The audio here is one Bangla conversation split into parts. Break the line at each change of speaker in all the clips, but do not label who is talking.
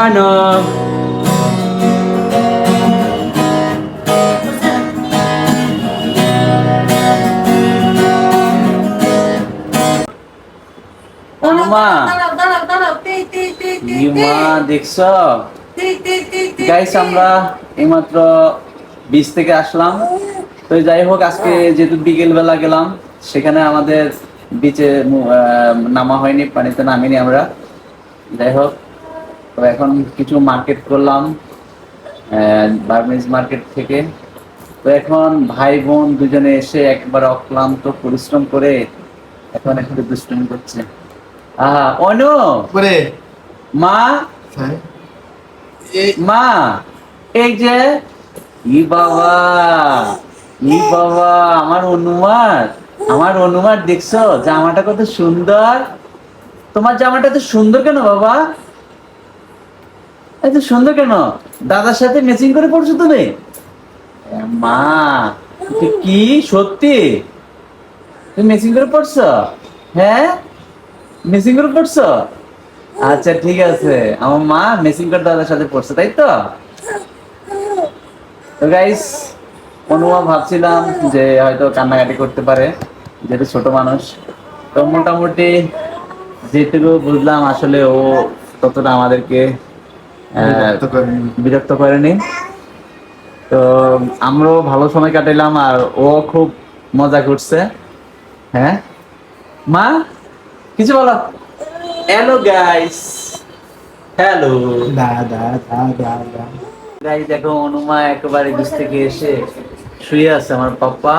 Ano? Ano ma? মা দেখছো গাইস, আমরা এইমাত্র বিচ থেকে আসলাম। তো যাই হোক, আজকে যেহেতু বিকেল বেলা গেলাম, সেখানে আমাদের বিচে নামা হয়নি, পানিতে নামিনি আমরা। যাই হোক, তো এখন কিছু মার্কেট করলাম বার্মিজ মার্কেট থেকে। তো এখন ভাই বোন দুজনে এসে একবার অক্লান্ত পরিশ্রম করে এখন একটু দুষ্টুমি করছে। অনু মা, মা এই যে বাবা আমার অনুমার দেখছো জামাটা কত সুন্দর। তোমার জামাটা এত সুন্দর কেন বাবা? এত সুন্দর কেন? দাদার সাথে ম্যাচিং করে পড়ছো তুমি? মা কি সত্যি তুমি ম্যাচিং করে পড়ছো? হ্যাঁ, ম্যাচিং করে পড়ছো? আচ্ছা ঠিক আছে, আমার মা ম্যাচিং করে দাদার সাথে পড়ছে, তাই তো? তো গাইস, অনুমা ভাবছিলাম যে হয়তো কান্নাকাটি করতে পারে, যেহেতু ছোট মানুষ। তো মোটামুটি যেটুকু বুঝলাম, আসলে ও ততটা আমাদেরকে বিরক্ত করেনি। তো আমরাও ভালো সময় কাটাইলাম, আর ও খুব মজা করছে। হ্যাঁ মা, কিছু বলো। হ্যালো গাইস, হ্যালো গাইস, দেখো অনুমা একেবারে বিচ থেকে এসে শুয়ে আছে আমার পাপ্পা।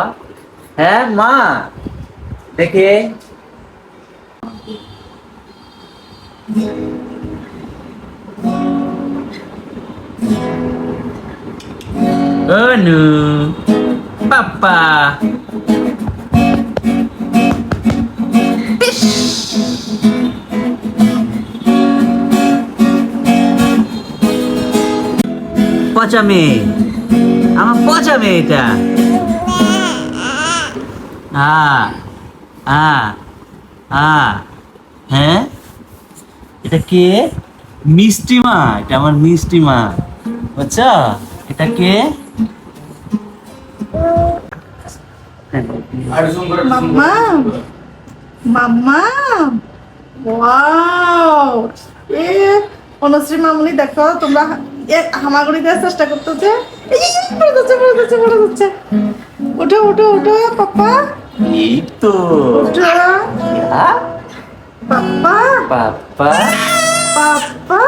হ্যাঁ মা, দেখে অনু পাপ্পা পচা মেয়ে, আমার পচা মেয়ে এটা। হ্যাঁ, এটা কে? মিষ্টি মা, এটা আমার মিষ্টি মা, বুঝছো? এটা কে?
মাম্মা, মাম্মা, ওয়াও! এ অনুশ্রী মামুনি, দেখো তোমরা হামাগুড়ি দেওয়ার চেষ্টা করতেছে। পড়ে যাচ্ছে। ওঠো ওঠো ওঠো পাপ্পা,
এই তো
ওঠো পাপ্পা,
পাপ্পা।
পাপ্পা,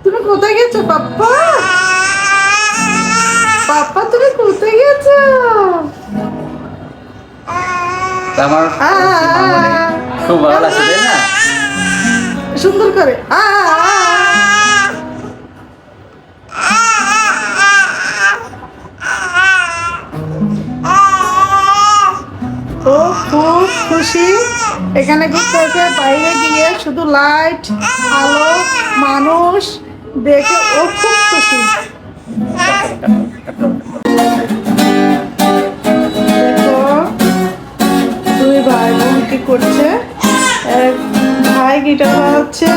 তুমি কোথায় গেছো পাপ্পা? পাপ্পা তুমি কোথায় গেছো?
আমার খুব ভালো লাগছে, তাই না?
সুন্দর করে ও খুব খুশি এখানে ঘুরতে এসে। বাইরে গিয়ে শুধু লাইট, আলো, মানুষ দেখে ও খুব খুশি। দেখো দুই ভাই বোন কি করছে। এক ভাই গিটার বাজাচ্ছে,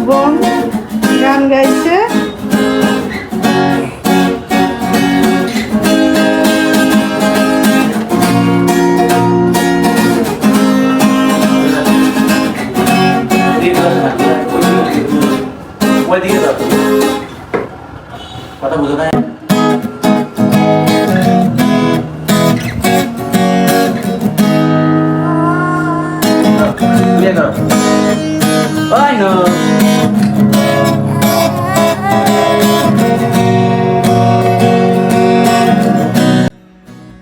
বোন গান গাইছে।
কথা বুঝো না?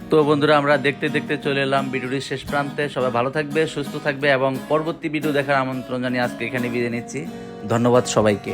তো বন্ধুরা, আমরা দেখতে দেখতে চলে এলাম ভিডিওটির শেষ প্রান্তে। সবাই ভালো থাকবে, সুস্থ থাকবে এবং পরবর্তী ভিডিও দেখার আমন্ত্রণ জানিয়ে আজকে এখানে বিদায় নিচ্ছি। ধন্যবাদ সবাইকে।